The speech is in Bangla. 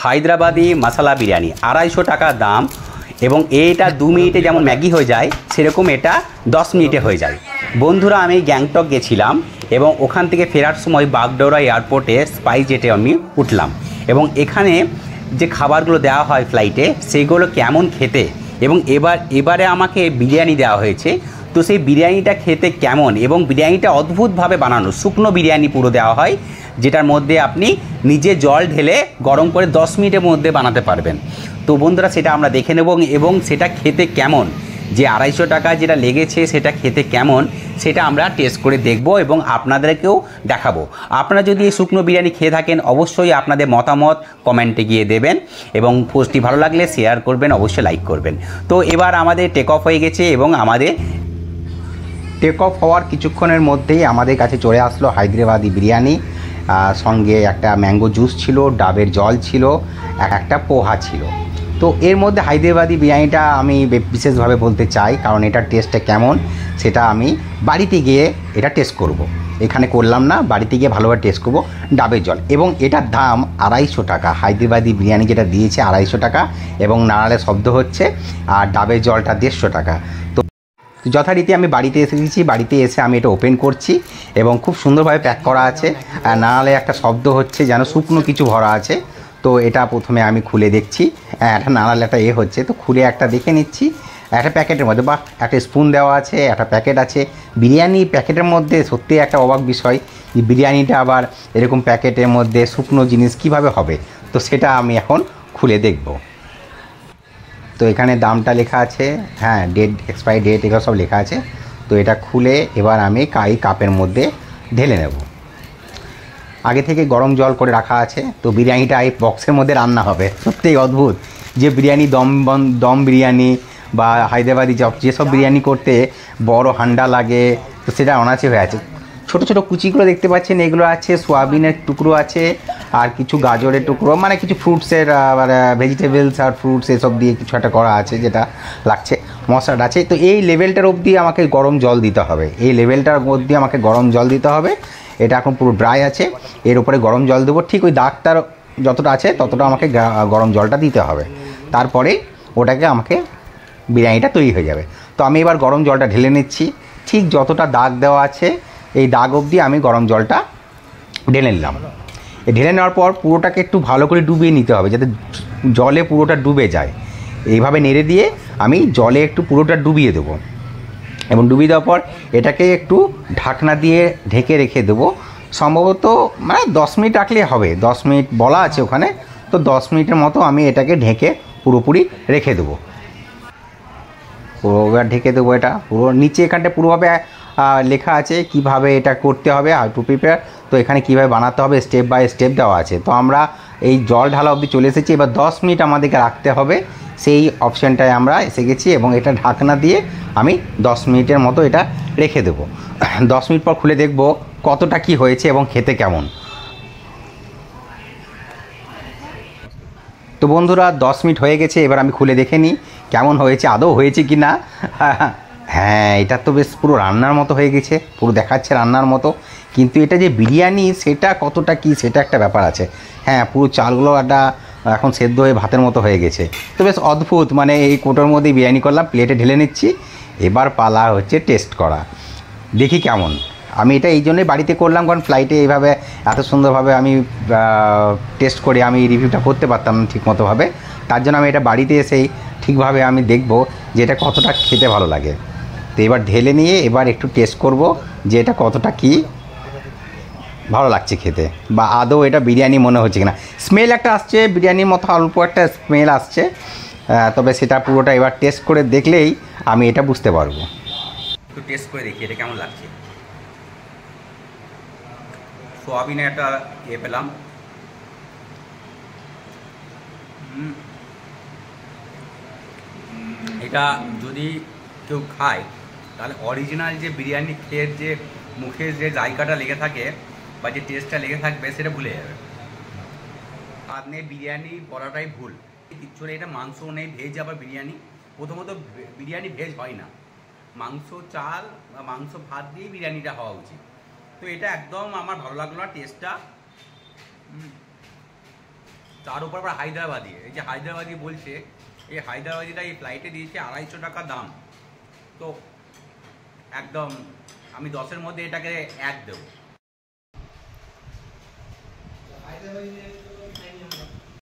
হায়দ্রাবাদি মশলা বিরিয়ানি 250 টাকা দাম এবং এটা 2 মিনিটে যেমন ম্যাগি হয়ে যায় সেরকম এটা 10 মিনিটে হয়ে যায়। বন্ধুরা আমি গ্যাংটক গেছিলাম এবং ওখান থেকে ফেরার সময় বাগডোগরা এয়ারপোর্টে স্পাইস জেটে আমি উঠলাম এবং এখানে যে খাবারগুলো দেওয়া হয় ফ্লাইটে সেগুলো কেমন খেতে এবং এবারে আমাকে বিরিয়ানি দেওয়া হয়েছে। তো সেই বিরিয়ানিটা খেতে কেমন এবং বিরিয়ানিটা অদ্ভুতভাবে বানানো, শুকনো বিরিয়ানি পুরো দেওয়া হয় যেটার মধ্যে আপনি নিজে জল ঢেলে গরম করে 10 মিনিটের মধ্যে বানাতে পারবেন। তো বন্ধুরা সেটা আমরা দেখে নেব এবং সেটা খেতে কেমন, যে 250 টাকা যেটা লেগেছে সেটা খেতে কেমন সেটা আমরা টেস্ট করে দেখব এবং আপনাদেরকেও দেখাবো। আপনারা যদি এই শুকনো বিরিয়ানি খেয়ে থাকেন অবশ্যই আপনাদের মতামত কমেন্টে গিয়ে দেবেন এবং পোস্টটি ভালো লাগলে শেয়ার করবেন, অবশ্যই লাইক করবেন। তো এবার আমাদের টেক অফ হয়ে গেছে এবং আমাদের টেক অফ হওয়ার কিছুক্ষণের মধ্যেই আমাদের কাছে চলে আসলো হায়দ্রাবাদি বিরিয়ানি, সঙ্গে একটা ম্যাঙ্গো জুস ছিল, ডাবের জল ছিল, একটা পোহা ছিল। তো এর মধ্যে হায়দ্রাবাদি বিরিয়ানিটা আমি বিশেষভাবে বলতে চাই কারণ এটার টেস্টটা কেমন সেটা আমি বাড়িতে গিয়ে এটা টেস্ট করব। এখানে করলাম না, বাড়িতে গিয়ে ভালোভাবে টেস্ট করব। ডাবের জল এবং এটার দাম 250 টাকা। হায়দ্রাবাদি বিরিয়ানি যেটা দিয়েছে 250 টাকা এবং নাড়ালে শব্দ হচ্ছে, আর ডাবের জলটা 150 টাকা। তো যথারীতি আমি বাড়িতে এসে গেছি, বাড়িতে এসে আমি এটা ওপেন করছি এবং খুব সুন্দরভাবে প্যাক করা আছে, নাড়ালে একটা শব্দ হচ্ছে যেন শুকনো কিছু ভরা আছে। তো এটা প্রথমে আমি খুলে দেখছি, একটা নাড়ালে একটা হচ্ছে, তো খুলে একটা দেখে নিচ্ছি একটা প্যাকেটের মধ্যে, বা একটা স্পুন দেওয়া আছে, একটা প্যাকেট আছে। বিরিয়ানি প্যাকেটের মধ্যে সত্যি একটা অবাক বিষয়, যে বিরিয়ানিটা আবার এরকম প্যাকেটের মধ্যে শুকনো জিনিস কিভাবে হবে, তো সেটা আমি এখন খুলে দেখব। তো এখানে দামটা লেখা আছে, হ্যাঁ ডেট, এক্সপায়ারি ডেট এগুলো সব লেখা আছে। তো এটা খুলে এবার আমি কাপের মধ্যে ঢেলে নেব। আগে থেকে গরম জল করে রাখা আছে। তো বিরিয়ানিটা এই বক্সের মধ্যে রান্না হবে। সত্যিই অদ্ভুত যে বিরিয়ানি, দম বিরিয়ানি বা হায়দ্রাবাদি যেসব বিরিয়ানি করতে বড় হান্ডা লাগে, তো সেটা অনায়াসে হয়ে আছে। ছোটো ছোটো কুচিগুলো দেখতে পাচ্ছেন, এগুলো আছে সোয়াবিনের টুকরো আছে আর কিছু গাজরের টুকরো, মানে কিছু ফ্রুটসের ভেজিটেবলস আর ফ্রুটস এসব দিয়ে কিছু একটা করা আছে যেটা লাগছে, মশলাটা আছে। তো এই লেভেলটার অবধি আমাকে গরম জল দিতে হবে, এই লেভেলটার অবধি আমাকে গরম জল দিতে হবে। এটা এখন পুরো ড্রাই আছে, এর উপরে গরম জল দেবো, ঠিক ওই দাগটার যতটা আছে ততটা আমাকে গরম জলটা দিতে হবে। তারপরে ওটাকে আমাকে বিরিয়ানিটা তৈরি হয়ে যাবে। তো আমি এবার গরম জলটা ঢেলে নিচ্ছি, ঠিক যতটা দাগ দেওয়া আছে এই দাগ অবধি আমি গরম জলটা ঢেলে নিলাম। ঢেলে নেওয়ার পর পুরোটাকে একটু ভালো করে ডুবিয়ে নিতে হবে যাতে জলে পুরোটা ডুবে যায়। এইভাবে নেড়ে দিয়ে আমি জলে একটু পুরোটা ডুবিয়ে দেবো এবং ডুবিয়ে দেওয়ার পর এটাকে একটু ঢাকনা দিয়ে ঢেকে রেখে দেবো। সম্ভবত মানে 10 মিনিট রাখলে হবে, 10 মিনিট বলা আছে ওখানে। তো 10 মিনিটের মতো আমি এটাকে ঢেকে পুরোপুরি রেখে দেবো। পুরো ঢেকে দেবো, এটা পুরো নিচে এখানটা পুরোভাবে লেখা আছে কিভাবে এটা করতে হবে, হাউ টু প্রিপেয়ার। তো এখানে কীভাবে বানাতে হবে স্টেপ বাই স্টেপ দেওয়া আছে। তো আমরা এই জল ঢালা অবধি চলে এসেছি, এবার 10 মিনিট আমাদেরকে রাখতে হবে, সেই অপশানটায় আমরা এসে গেছি এবং এটা ঢাকনা দিয়ে আমি 10 মিনিটের মতো এটা রেখে দেবো। 10 মিনিট পর খুলে দেখব কতটা কি হয়েছে এবং খেতে কেমন। তো বন্ধুরা 10 মিনিট হয়ে গেছে, এবার আমি খুলে দেখে নিই কেমন হয়েছে, আদৌ হয়েছে কি না। হ্যাঁ, এটা তো বেশ পুরো রান্নার মতো হয়ে গেছে, পুরো দেখাচ্ছে রান্নার মতো, কিন্তু এটা যে বিরিয়ানি সেটা কতটা কি সেটা একটা ব্যাপার আছে। হ্যাঁ, পুরো চালগুলো একটা এখন সেদ্ধ হয়ে ভাতের মতো হয়ে গেছে। তো বেশ অদ্ভুত, মানে এই কোটোর মধ্যেই বিরিয়ানি করলাম, প্লেটে ঢেলে নিচ্ছি। এবার পালা হচ্ছে টেস্ট করা, দেখি কেমন। আমি এটা এই জন্যই বাড়িতে করলাম কারণ ফ্লাইটে এইভাবে এত সুন্দরভাবে আমি টেস্ট করে আমি রিভিউটা করতে পারতাম না ঠিকমতোভাবে। তার জন্য আমি এটা বাড়িতে এসেই ঠিকভাবে আমি দেখব যে এটা কতটা খেতে ভালো লাগে। তো এবার ঢেলে নিয়ে এবার একটু টেস্ট করব যে এটা কতটা কি ভালো লাগছে খেতে, বা আদৌ এটা বিরিয়ানি মনে হচ্ছে কিনা। স্মেল একটা আসছে, বিরিয়ানির মতো অল্প একটা স্মেল আসছে, তবে সেটা পুরোটা এবার টেস্ট করে দেখলেই আমি এটা বুঝতে পারবো। একটু টেস্ট করে দেখি এটা কেমন লাগছে। সোয়াবিনের একটা পেলাম, এটা যদি কেউ খায় তাহলে অরিজিনাল যে বিরিয়ানি খেয়ে যে মুখে যে জায়গাটা লেগে থাকে বা যে টেস্টটা লেগে থাকবে সেটা ভুলে যাবে। আপনি বিরিয়ানি বলাটাই ভুল, কিচ্ছু নেই, এটা মাংস নেই, ভেজ আবার বিরিয়ানি। প্রথমত বিরিয়ানি ভেজ হয় না, মাংস চাল বা মাংস ভাত দিয়ে বিরিয়ানিটা হওয়া উচিত। তো এটা একদম আমার ভালো লাগলো না টেস্টটা। তার উপর আবার হায়দ্রাবাদি, এই যে হায়দ্রাবাদি বলছে, এই হায়দ্রাবাদিটা এই ফ্লাইটে দিয়েছে 250 টাকা দাম। তো একদম আমি 10-এর মধ্যে এটাকে 1 দেবো।